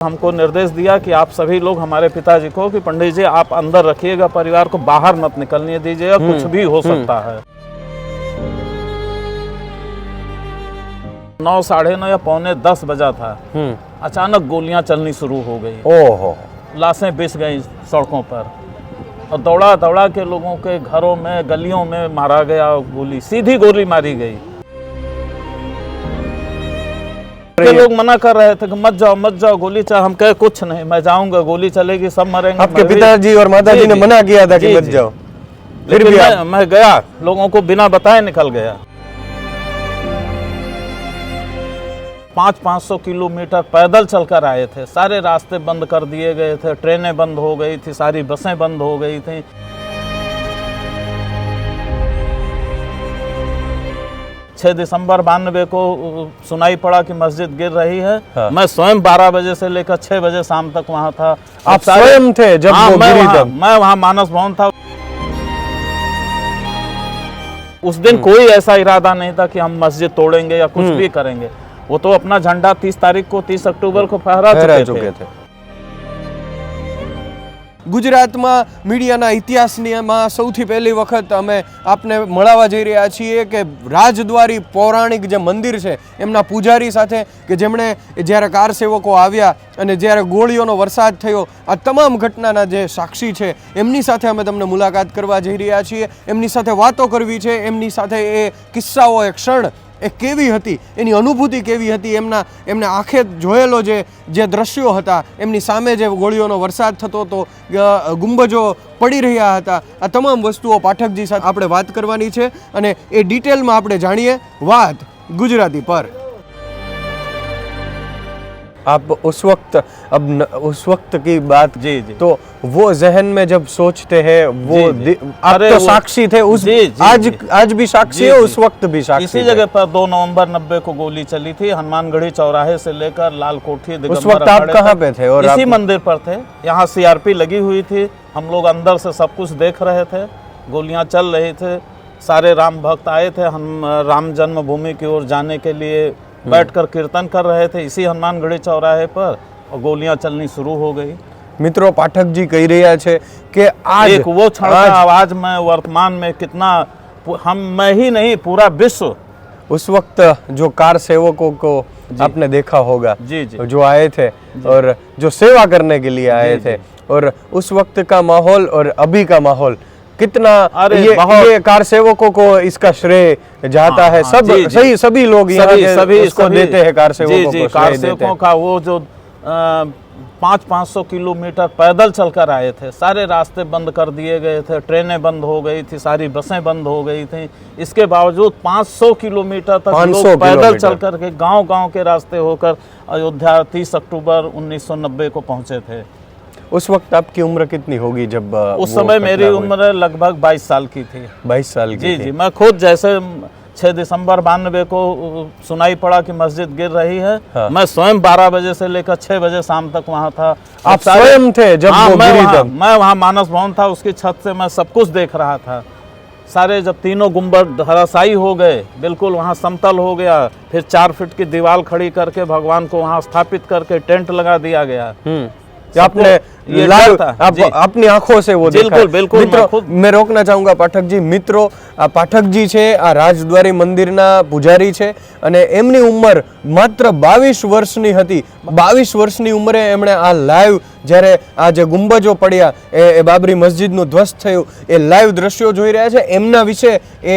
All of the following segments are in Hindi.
हमको निर्देश दिया कि आप सभी लोग हमारे पिताजी को कि पंडित जी आप अंदर रखिएगा, परिवार को बाहर मत निकलने दीजिएगा, कुछ भी हो सकता है। 9, साढ़े 9 या पौने 10 बजा था। अचानक गोलियां चलनी शुरू हो गई। ओहो, लाशें बिछ गई सड़कों पर और दौड़ा दौड़ा के लोगों के घरों में गलियों में मारा गया। गोली, सीधी गोली मारी गई। के लोग मना कर रहे थे कि मत जाओ गोली चल। हम कहे कुछ नहीं, मैं जाऊंगा, गोली चलेगी, सब मरेंगे। आपके पिताजी और माताजी ने मना किया था कि मत जाओ, फिर भी मैं गया, लोगों को बिना बताए निकल गया। 500 किलोमीटर पैदल चलकर आए थे। सारे रास्ते बंद कर दिए गए थे, ट्रेनें बंद हो गई थी, सारी बसें बंद हो गई थी। 6 दिसंबर 92 को सुनाई पड़ा कि मस्जिद गिर रही है। हाँ। मैं स्वयं 12 बजे से लेकर 6 बजे शाम तक वहां था। आप स्वयं थे जब वो गिरी तब? मैं वहां मानस भवन था। उस दिन कोई ऐसा इरादा नहीं था कि हम मस्जिद तोड़ेंगे या कुछ भी करेंगे। वो तो अपना झंडा 30 तारीख को 30 अक्टूबर को फहरा चुके थे। गुजरातમાં મીડિયાના ઇતિહાસમાં સૌથી પહેલી વખત અમે આપને મળવા જઈ રહ્યા છીએ કે રાજદ્વારી પૌરાણિક જે મંદિર છે એમના પૂજારી સાથે કે જેમણે જ્યારે કાર સેવકો આવ્યા અને જ્યારે ગોળીઓનો વરસાદ થયો, આ તમામ ઘટનાના જે સાક્ષી છે એમની સાથે અમે તમને મુલાકાત કરવા જઈ રહ્યા છીએ। એમની સાથે વાતો કરવી છે, એમની સાથે એ કિસ્સાઓ, એ ક્ષણ એ કેવી હતી, એની અનુભૂતિ કેવી હતી, એમને આંખે જોયેલો જે દ્રશ્યો હતા, એમની સામે જે ગોળીઓનો વરસાદ થતો હતો, ગુંબજો પડી રહ્યા હતા, આ તમામ વસ્તુઓ પાઠકજી સાથે આપણે વાત કરવાની છે અને એ ડિટેલમાં આપણે જાણીએ વાત ગુજરાતી પર। आप उस वक्त की बात जी जी तो वो जहन में जब सोचते हैं वो आप तो साक्षी थे उस आज भी साक्षी है, उस वक्त भी साक्षी। इसी जगह पर 2 नवंबर 90 को गोली चली थी, हनुमानगढ़ी चौराहे से लेकर लाल कोठी। उस वक्त आप कहाँ पे थे? और इसी मंदिर पर थे। यहाँ CRP लगी हुई थी, हम लोग अंदर से सब कुछ देख रहे थे, गोलियां चल रही थे। सारे राम भक्त आए थे, हम राम जन्मभूमि की ओर जाने के लिए बैठकर कीर्तन कर रहे थे इसी हनुमानगढ़ी चौराहे पर, और गोलियां चलनी शुरू हो गई। मित्रों, पाठक जी कह रहा है कि आज एक वो क्षण का आवाज में वर्तमान में कितना मैं ही नहीं पूरा विश्व। उस वक्त जो कार सेवकों को आपने देखा होगा, जी जी, जो आए थे और जो सेवा करने के लिए आए थे, और उस वक्त का माहौल और अभी का माहौल कितना, ये कार सेवकों को इसका श्रेय जाता है। सब सभी लोग यहाँ इसको देते हैं कार सेवकों को। कार सेवकों का वो जो 500 किलोमीटर पैदल चलकर आए थे, सारे रास्ते बंद कर दिए गए थे, ट्रेनें बंद हो गई थी, सारी बसें बंद हो गई थी। इसके बावजूद 500 किलोमीटर तक लोग पैदल चलकर के गांव के रास्ते होकर अयोध्या 30 अक्टूबर 1990 को पहुंचे थे। उस वक्त आपकी उम्र कितनी होगी जब? उस समय मेरी उम्र लगभग 22 साल की थी। 22 साल की? जी। मैं खुद जैसे 6 दिसंबर 92 को सुनाई पड़ा कि मस्जिद गिर रही है। हाँ। मैं स्वयं 12 बजे से लेकर 6 बजे शाम तक वहाँ था। आप स्वयं थे जब वो गिरी तब? मैं वहाँ मानस भवन था, उसकी छत से मैं सब कुछ देख रहा था। सारे जब तीनों गुंबद धराशायी हो गए, बिल्कुल वहाँ समतल हो गया, फिर 4 फीट की दीवार खड़ी करके भगवान को वहाँ स्थापित करके टेंट लगा दिया गया। आपने अपनी आंखों से वो देखा? बिल्कुल। मित्रों, मैं रोकना चाहूंगा पाठक जी। मित्रों, आ पाठक जी छे आ રાજદ્વારી મંદિરના પૂજારી છે અને એમની ઉંમર માત્ર 22 વર્ષની હતી। 22 વર્ષની ઉંમરે એમણે આ લાઈવ, જ્યારે આ જે ગુંબજો પડ્યા, એ બાબરી મસ્જિદનું ધ્વસ્ત થયું, એ લાઈવ દ્રશ્યો જોઈ રહ્યા છે। એમના વિશે એ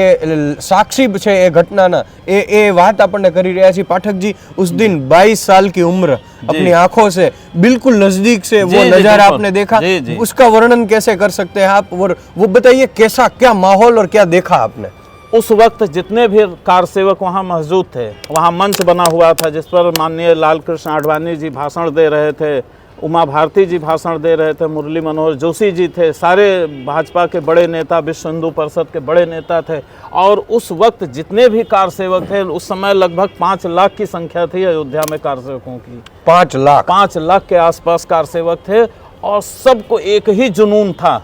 સાક્ષી છે એ ઘટનાના, એ વાત આપણને કરી રહ્યા છીએ। पाठक जी, उस दिन 22 साल की उम्र अपनी आंखों से बिल्कुल नजदीक से वो नजारा आपने देखा, उसका वर्णन कैसे कर सकते हैं आप? वो बताइए कैसा, क्या माहौल और क्या देखा आपने? उस वक्त जितने भी कार सेवक वहाँ मौजूद थे, वहाँ मंच बना हुआ था जिस पर माननीय लाल कृष्ण आडवाणी जी भाषण दे रहे थे, उमा भारती जी भाषण दे रहे थे, मुरली मनोहर जोशी जी थे, सारे भाजपा के बड़े नेता, विश्व हिंदू परिषद के बड़े नेता थे। और उस वक्त जितने भी कार सेवक थे, उस समय लगभग 5 लाख की संख्या थी अयोध्या में कार सेवकों की। 5 लाख के आसपास कार सेवक थे, और सबको एक ही जुनून था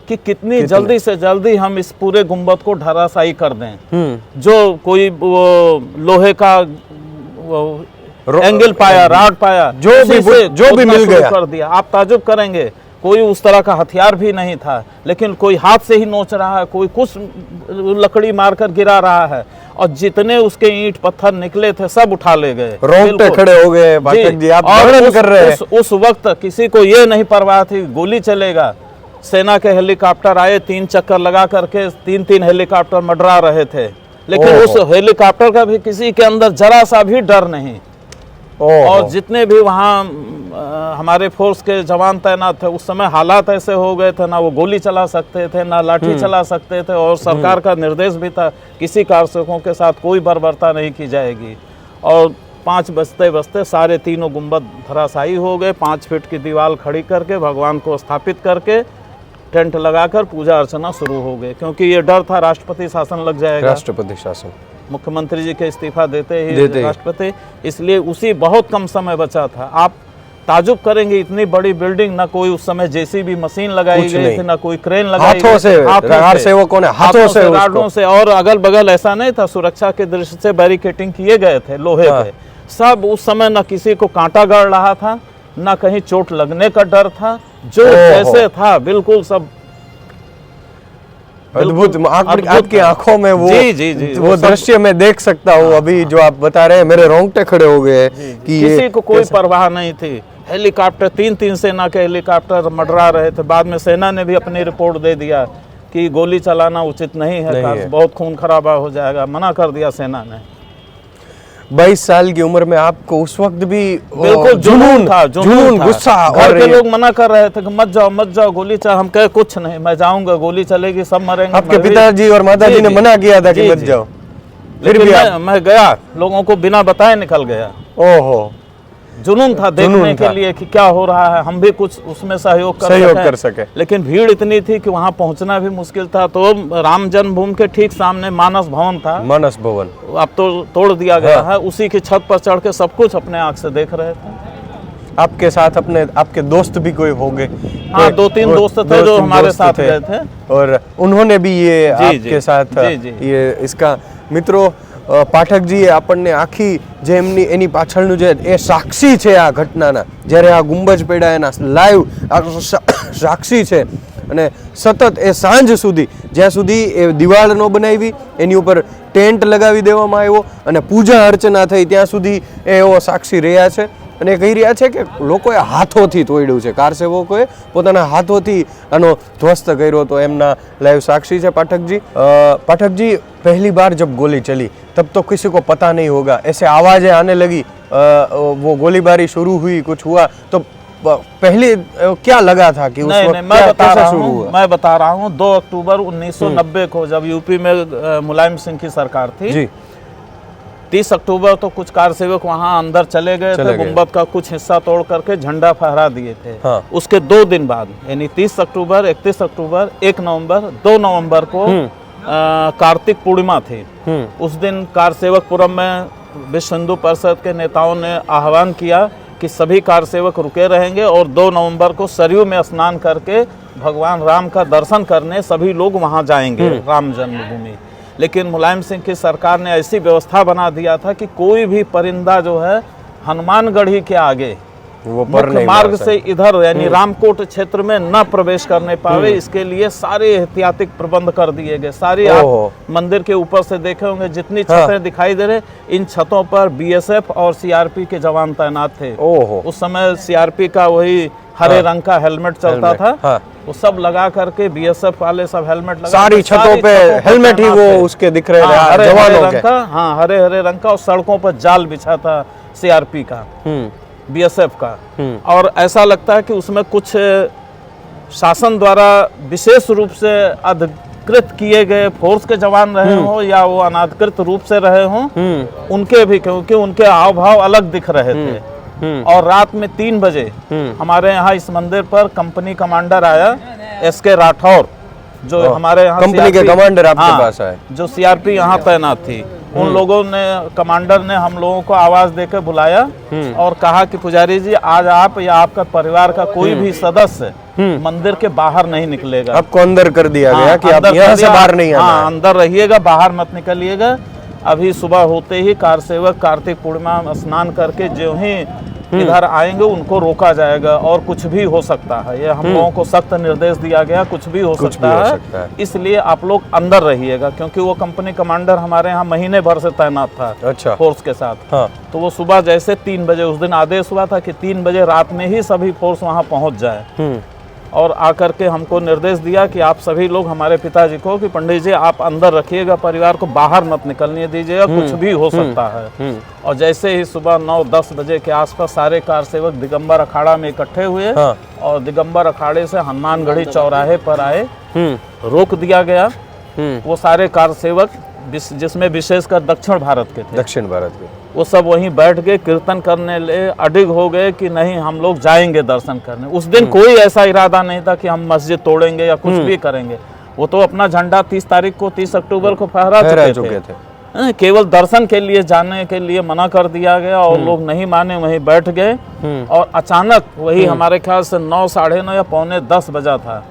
कि कितनी जल्दी से जल्दी हम इस पूरे गुंबद को धराशायी कर दें। जो कोई वो लोहे का एंगल पाया, राड पाया, जो भी मिल गया कर दिया। आप ताजुब करेंगे, कोई उस तरह का हथियार भी नहीं था, लेकिन कोई हाथ से ही नोच रहा है, कोई कुछ लकड़ी मारकर गिरा रहा है, और जितने उसके ईंट पत्थर निकले थे सब उठा ले गए। रोंगटे खड़े हो गए पाठक जी, आप वर्णन कर रहे हैं। उस वक्त किसी को ये नहीं परवाह थी गोली चलेगा। सेना के हेलीकॉप्टर आए, 3 चक्कर लगा करके 3-3 हेलीकॉप्टर मंडरा रहे थे, लेकिन उस हेलीकॉप्टर का भी किसी के अंदर जरा सा भी डर नहीं। और जितने भी वहाँ हमारे फोर्स के जवान तैनात थे, उस समय हालात ऐसे हो गए थे, ना वो गोली चला सकते थे, ना लाठी चला सकते थे, और सरकार का निर्देश भी था किसी कारसेवकों के साथ कोई बर्बरता नहीं की जाएगी। और 5 बजते बजते सारे तीनों गुंबद धराशायी हो गए। 5 फीट की दीवार खड़ी करके भगवान को स्थापित करके टेंट लगाकर पूजा अर्चना शुरू हो गई, क्योंकि ये डर था राष्ट्रपति शासन लग जाएगा। राष्ट्रपति शासन, मुख्यमंत्री जी के इस्तीफा देते ही राष्ट्रपति, इसलिए उसी बहुत कम समय बचा था। आप ताजुब करेंगे, इतनी बड़ी बिल्डिंग, ना कोई उस समय जेसीबी मशीन लगाई गई थी, ना कोई क्रेन लगाई गई, सेवकों ने हाथों से गार्डों से, और अगल बगल ऐसा नहीं था, सुरक्षा के दृष्टि से बैरिकेटिंग किए गए थे लोहे के। सब उस समय न किसी को कांटा गड़ रहा था, ना कहीं चोट लगने का डर था, जो जैसे था बिल्कुल सब अद्भुत। आपकी आंखों में वो दृश्य मैं देख सकता हूँ अभी जो आप बता रहे हैं, मेरे रोंगटे खड़े हो गए कि किसी को कोई परवाह नहीं थी। हेलीकॉप्टर 3-3 सेना के हेलीकॉप्टर मंडरा रहे थे। बाद में सेना ने भी अपनी रिपोर्ट दे दिया कि गोली चलाना उचित नहीं है, बहुत खून खराबा हो जाएगा, मना कर दिया सेना ने। 22 साल की उम्र में आपको उस वक्त भी बिल्कुल जुनून था, गुस्सा, घर के लोग मना कर रहे थे कि मत जाओ गोली चल। हम कहे कुछ नहीं, मैं जाऊंगा, गोली चलेगी, सब मरेंगे। आपके पिताजी और माताजी ने मना किया था कि मत जाओ, फिर भी मैं गया, लोगों को बिना बताए निकल गया। ओहो, जुनून था देखने के लिए कि क्या हो रहा है, हम भी कुछ उसमें सहयोग कर सके। लेकिन भीड़ इतनी थी कि वहां पहुंचना भी मुश्किल था। तो राम जन्मभूमि के ठीक सामने मानस भवन था, मानस भवन अब तो तोड़ दिया गया है, उसी की छत पर चढ़ के सब कुछ अपने आंख से देख रहे थे। आपके साथ आपके दोस्त भी कोई हो गए? हाँ, 2-3 दोस्त थे जो हमारे साथ गए थे, और उन्होंने भी ये आपके साथ ये इसका मित्रों પાઠક જીએ આપણને આખી જે એની પાછળનું જે એ સાક્ષી છે આ ઘટનાના, જ્યારે આ ગુંબજ પડ્યા એના લાઈવ સાક્ષી છે, અને સતત એ સાંજ સુધી જ્યાં સુધી એ દિવાળ ન બનાવી એની ઉપર ટેન્ટ લગાવી દેવામાં આવ્યો અને પૂજા અર્ચના થઈ ત્યાં સુધી એવો સાક્ષી રહ્યા છે, અને કહી રહ્યા છે કે લોકોએ હાથોથી તોડ્યું છે, કારસેવકોએ પોતાના હાથોથી આનો ધ્વસ્ત કર્યો હતો, એમના લાઈવ સાક્ષી છે પાઠક जी पहली बार जब गोली चली तब तो किसी को पता नहीं होगा, ऐसे आवाजें आने लगी, वो गोलीबारी शुरू हुई, कुछ हुआ, तो पहले क्या लगा था कि उस वक्त मैं बता रहा हूँ 2 अक्टूबर 1990 को जब यूपी में मुलायम सिंह की सरकार थी जी, 30 अक्टूबर तो कुछ कारसेवक वहां अंदर चले गए थे, गुंबद का कुछ हिस्सा तोड़ करके झंडा फहरा दिए थे। उसके 2 दिन बाद यानी 30 अक्टूबर, 31 अक्टूबर, 1 नवंबर, 2 नवंबर को कार्तिक पूर्णिमा थी। उस दिन कारसेवकपुरम में विश्व हिंदू परिषद के नेताओं ने आह्वान किया कि सभी कारसेवक रुके रहेंगे और 2 नवंबर को सरयू में स्नान करके भगवान राम का दर्शन करने सभी लोग वहां जाएंगे, राम जन्मभूमि। लेकिन मुलायम सिंह की सरकार ने ऐसी व्यवस्था बना दिया था कि कोई भी परिंदा जो है हनुमानगढ़ी के आगे वो मुख्य मार्ग से इधर यानी रामकोट क्षेत्र में न प्रवेश करने पावे, इसके लिए सारे एहतियाती प्रबंध कर दिए गए। सारी आप मंदिर के ऊपर से देखे होंगे जितनी छतें दिखाई दे रहे, इन छतों पर बीएसएफ और सीआरपी के जवान तैनात थे। उस समय सीआरपी का वही हरे रंग का हेलमेट चलता था, वो सब लगा करके बीएसएफ वाले सब हेलमेट लगा, सारी छतों पे हेलमेट ही वो उसके दिख रहे थे जवानों के। हाँ, हरे रंग का, और सड़कों पर जाल बिछा था सीआरपी का, बीएसएफ का। और ऐसा लगता है कि उसमें कुछ शासन द्वारा विशेष रूप से अधिकृत किए गए फोर्स के जवान रहे हों या वो अनाधिकृत रूप से रहे हों, उनके भी, क्योंकि उनके हाव भाव अलग दिख रहे थे। और रात में 3 बजे हमारे यहाँ इस मंदिर पर कंपनी कमांडर आया, एसके राठौर, जो हमारे यहाँ कंपनी के कमांडर आपके पास आए, जो सीआरपी यहाँ तैनात थी। उन लोगों ने, कमांडर ने हम लोगों को आवाज देकर बुलाया और कहा कि पुजारी जी आज आप या आपका परिवार का कोई भी सदस्य मंदिर के बाहर नहीं निकलेगा। आपको अंदर कर दिया गया कि आप यहाँ से बाहर नहीं आना है। अंदर रहिएगा, बाहर मत निकलिएगा। अभी सुबह होते ही कार सेवक कार्तिक पूर्णिमा स्नान करके जो ही इधर आएंगे उनको रोका जाएगा और कुछ भी हो सकता है। ये हम लोगों को सख्त निर्देश दिया गया, कुछ भी हो सकता है, इसलिए आप लोग अंदर रहिएगा, क्योंकि वो कंपनी कमांडर हमारे यहाँ महीने भर से तैनात था। अच्छा। फोर्स के साथ। हाँ। तो वो सुबह जैसे 3 बजे उस दिन आदेश हुआ था कि 3 बजे रात में ही सभी फोर्स वहाँ पहुँच जाए, और आकर के हमको निर्देश दिया कि आप सभी लोग हमारे पिताजी को कि पंडित जी आप अंदर रखिएगा, परिवार को बाहर मत निकलने दीजिएगा, कुछ भी हो सकता है। और जैसे ही सुबह 9-10 बजे के आसपास सारे कार सेवक दिगंबर अखाड़ा में इकट्ठे हुए। हाँ। और दिगंबर अखाड़े से हनुमानगढ़ी चौराहे पर आए, रोक दिया गया। वो सारे कार सेवक जिसमें विशेषकर दक्षिण भारत के थे, दक्षिण भारत के, वो सब वहीं बैठ गए, कीर्तन करने ले अडिग हो गए कि नहीं हम लोग जाएंगे दर्शन करने। उस दिन कोई ऐसा इरादा नहीं था कि हम मस्जिद तोड़ेंगे या कुछ भी करेंगे। वो तो अपना झंडा 30 तारीख को 30 अक्टूबर को फहरा चुके थे। केवल दर्शन के लिए जाने के लिए मना कर दिया गया और लोग नहीं माने, वहीं बैठ गए। और अचानक वही हमारे ख्याल से 9, 9:30 या 9:45 बजा था,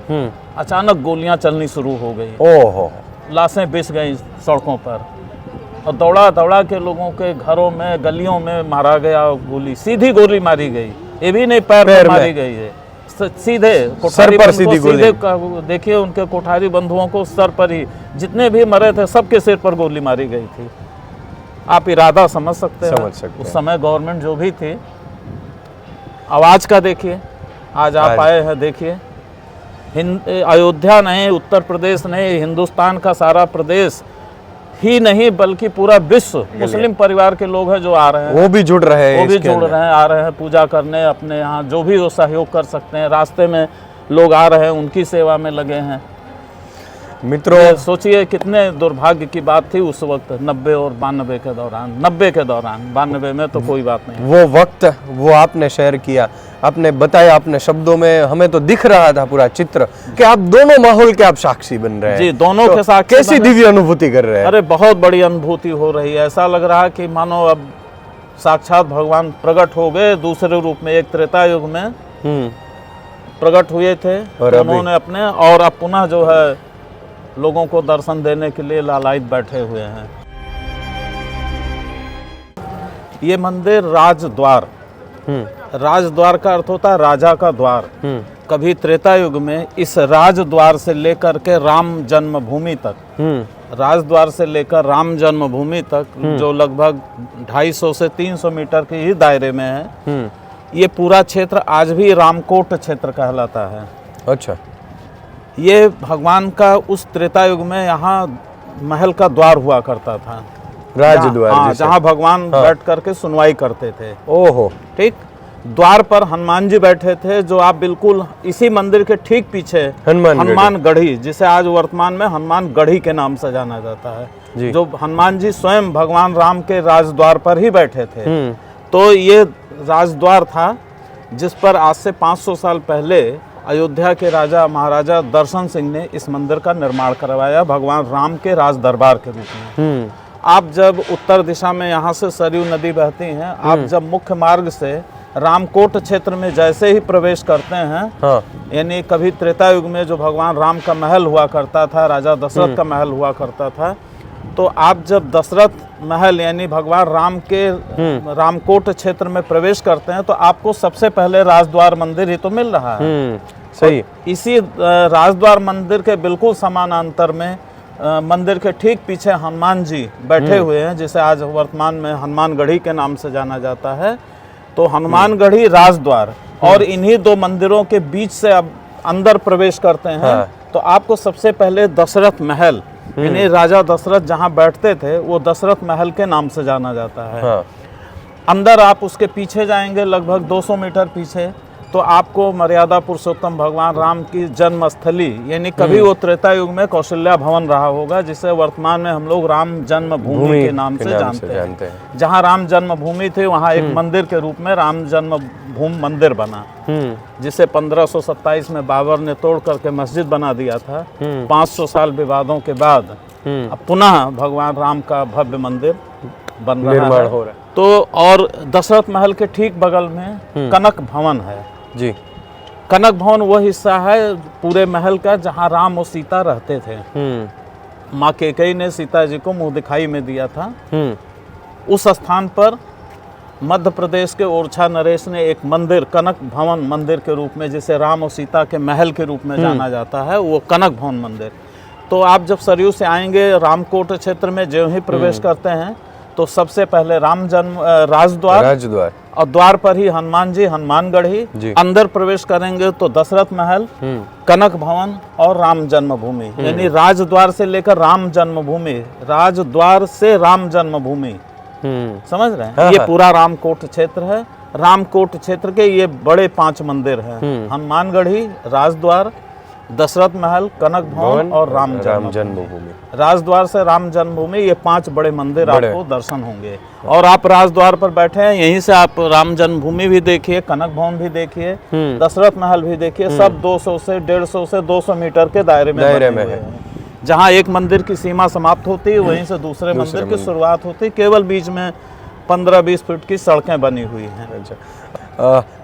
अचानक गोलियां चलनी शुरू हो गई। ओहो। लाशें बिछ गई सड़कों पर और दौड़ा दौड़ा के लोगों के घरों में गलियों में मारा गया। गोली, सीधी गोली मारी गई, ये भी नहीं पैर में मारी गई है, सीधे सर पर सीधी गोली। देखिए उनके कोठारी बंधुओं को सर पर ही, जितने भी मरे थे सबके सिर पर गोली मारी गई थी। आप इरादा समझ सकते हैं। उस समय गवर्नमेंट जो भी थी, आवाज का देखिए, आज आप आए हैं देखिए, अयोध्या नहीं, उत्तर प्रदेश नहीं, हिंदुस्तान का सारा प्रदेश ही नहीं बल्कि पूरा विश्व मुस्लिम परिवार के लोग हैं जो आ रहे हैं, वो भी जुड़ रहे हैं, आ रहे हैं पूजा करने, अपने यहाँ जो भी वो सहयोग कर सकते हैं। रास्ते में लोग आ रहे हैं, उनकी सेवा में लगे हैं। मित्रों सोचिए कितने दुर्भाग्य की बात थी उस वक्त 90 और 92 के दौरान। 90 के दौरान, 92 में तो कोई बात नहीं। वो वक्त वो आपने शेयर किया, आपने बताया अपने शब्दों में, हमें तो दिख रहा था पूरा चित्र कि आप दोनों माहौल के आप साक्षी बन रहे हैं। जी, दोनों के साक्षी। कैसी दिव्य अनुभूति कर रहे हैं? अरे बहुत बड़ी अनुभूति हो रही है। ऐसा लग रहा है कि मानो अब साक्षात भगवान प्रकट हो गए दूसरे रूप में। एक त्रेता युग में प्रकट हुए थे और उन्होंने अपने, और अब पुनः जो है लोगों को दर्शन देने के लिए लालायित बैठे हुए हैं। ये मंदिर राजद्वार, राजद्वार का अर्थ होता है राजा का द्वार। कभी त्रेता युग में इस राजद्वार से लेकर के राम जन्मभूमि तक, राजद्वार से लेकर राम जन्मभूमि तक जो लगभग 250 से 300 मीटर के ही दायरे में है, ये पूरा क्षेत्र आज भी रामकोट क्षेत्र कहलाता है। अच्छा। ये भगवान का उस त्रेता युग में यहाँ महल का द्वार हुआ करता था, राजद्वार, जहाँ भगवान बैठ करके सुनवाई करते थे। ओहो। ठीक, द्वार पर हनुमान जी बैठे थे, जो आप बिल्कुल इसी मंदिर के ठीक पीछे हनुमानगढ़ी, जिसे आज वर्तमान में हनुमानगढ़ी के नाम से जाना जाता है, जो हनुमान जी स्वयं भगवान राम के राजद्वार पर ही बैठे थे। तो ये राजद्वार था जिस पर आज से 500 साल पहले अयोध्या के राजा महाराजा दर्शन सिंह ने इस मंदिर का निर्माण करवाया, भगवान राम के राज दरबार के रूप में। आप जब उत्तर दिशा में यहाँ से सरयू नदी बहती हैं, आप जब मुख्य मार्ग से रामकोट क्षेत्र में जैसे ही प्रवेश करते हैं, यानी कभी त्रेता युग में जो भगवान राम का महल हुआ करता था, राजा दशरथ का महल हुआ करता था, तो आप जब दशरथ महल यानी भगवान राम के रामकोट क्षेत्र में प्रवेश करते हैं, तो आपको सबसे पहले राजद्वार मंदिर ही तो मिल रहा है। सही। इसी राजद्वार मंदिर के बिल्कुल समानांतर में मंदिर के ठीक पीछे हनुमान जी बैठे हुए हैं, जिसे आज वर्तमान में हनुमानगढ़ी के नाम से जाना जाता है। तो हनुमानगढ़ी राजद्वार, और इन्हीं दो मंदिरों के बीच से अब अंदर प्रवेश करते हैं तो आपको सबसे पहले दशरथ महल, यानी राजा दशरथ जहाँ बैठते थे, वो दशरथ महल के नाम से जाना जाता है। अंदर आप उसके पीछे जाएंगे लगभग 200 मीटर पीछे, तो आपको मर्यादा पुरुषोत्तम भगवान राम की जन्मस्थली, यानी कभी वो त्रेता युग में कौशल्या भवन रहा होगा, जिसे वर्तमान में हम लोग राम जन्मभूमि के नाम से जानते हैं। जहाँ राम जन्मभूमि थे वहाँ एक मंदिर के रूप में राम जन्मभूमि मंदिर बना, जिसे 1527 में बाबर ने तोड़ करके मस्जिद बना दिया था। 500 साल विवादों के बाद अब पुनः भगवान राम का भव्य मंदिर बन रहा है। तो और दशरथ महल के ठीक बगल में कनक भवन है। जी, कनक भवन वो हिस्सा है पूरे महल का जहाँ राम और सीता रहते थे। माँ कैकेयी ने सीता जी को मुंह दिखाई में दिया था। उस स्थान पर मध्य प्रदेश के ओरछा नरेश ने एक मंदिर, कनक भवन मंदिर के रूप में, जिसे राम और सीता के महल के रूप में जाना जाता है, वो कनक भवन मंदिर। तो आप जब सरयू से आएंगे रामकोट क्षेत्र में, जो ही प्रवेश करते हैं तो सबसे पहले राजद्वार, और द्वार पर ही हनुमान जी, हनुमानगढ़ी। अंदर प्रवेश करेंगे तो दशरथ महल, कनक भवन और राम जन्मभूमि, यानी राजद्वार से लेकर राम जन्मभूमि, राजद्वार से राम जन्मभूमि, समझ रहे हैं? ये पूरा रामकोट क्षेत्र है। रामकोट क्षेत्र के ये बड़े 5 मंदिर हैं, हनुमानगढ़ी, राजद्वार, दशरथ महल, कनक भवन और राम जन्मभूमि। राजद्वार से राम जन्मभूमि, ये 5 बड़े मंदिर आपको दर्शन होंगे। और आप राजद्वार पर बैठे हैं, यहीं से आप राम जन्मभूमि भी देखिए, कनक भवन भी देखिए, दशरथ महल भी देखिए। सब 200 से 150 से 200 मीटर के दायरे में है। जहाँ एक मंदिर की सीमा समाप्त होती है, वहीं से दूसरे मंदिर की शुरुआत होती है। केवल बीच में 15-20 फीट की सड़कें बनी हुई हैं।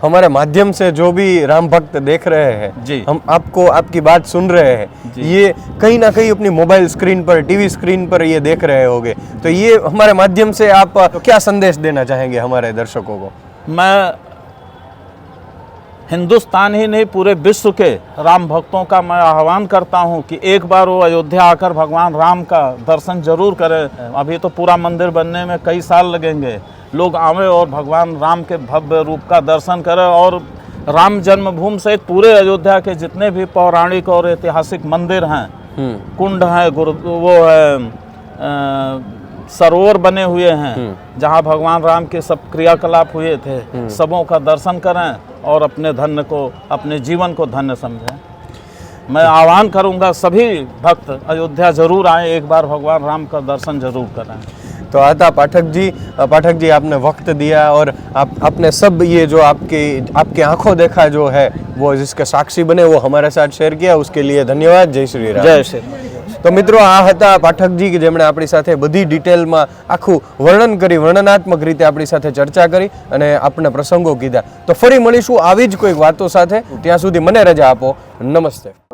हमारे माध्यम से जो भी राम भक्त देख रहे हैं जी, हम आपको, आपकी बात सुन रहे हैं, ये कहीं ना कहीं अपनी मोबाइल स्क्रीन पर, टीवी स्क्रीन पर ये देख रहे होंगे, तो ये हमारे माध्यम से आप क्या संदेश देना चाहेंगे हमारे दर्शकों को? मैं हिंदुस्तान ही नहीं, पूरे विश्व के राम भक्तों का मैं आह्वान करता हूं कि एक बार वो अयोध्या आकर भगवान राम का दर्शन जरूर करें। अभी तो पूरा मंदिर बनने में कई साल लगेंगे। लोग आवे और भगवान राम के भव्य रूप का दर्शन करें। और राम जन्मभूमि सहित पूरे अयोध्या के जितने भी पौराणिक और ऐतिहासिक मंदिर हैं, कुंड हैं, वो है, सरोवर बने हुए हैं, जहाँ भगवान राम के सब क्रियाकलाप हुए थे, सबों का दर्शन करें और अपने धन्य को, अपने जीवन को धन्य समझें। मैं आह्वान करूंगा सभी भक्त अयोध्या जरूर आएं, एक बार भगवान राम का दर्शन जरूर करें। तो आता पाठक जी आपने वक्त दिया और आपने सब ये जो आपके आंखों देखा जो है, वो जिसके साक्षी बने, वो हमारे साथ शेयर किया, उसके लिए धन्यवाद। जय श्री राम। जय श्री राम। तो मित्रों, आ હતા પાઠકજી કે જેમણે આપણી સાથે બધી ડિટેલમાં આખું વર્ણન કરી, વર્ણનાત્મક રીતે આપણી સાથે ચર્ચા કરી અને આપણે પ્રસંગો કીધા। તો ફરી મળીશું આવી જ કોઈ વાતો સાથે, ત્યાં સુધી મને રજા આપો। નમસ્તે।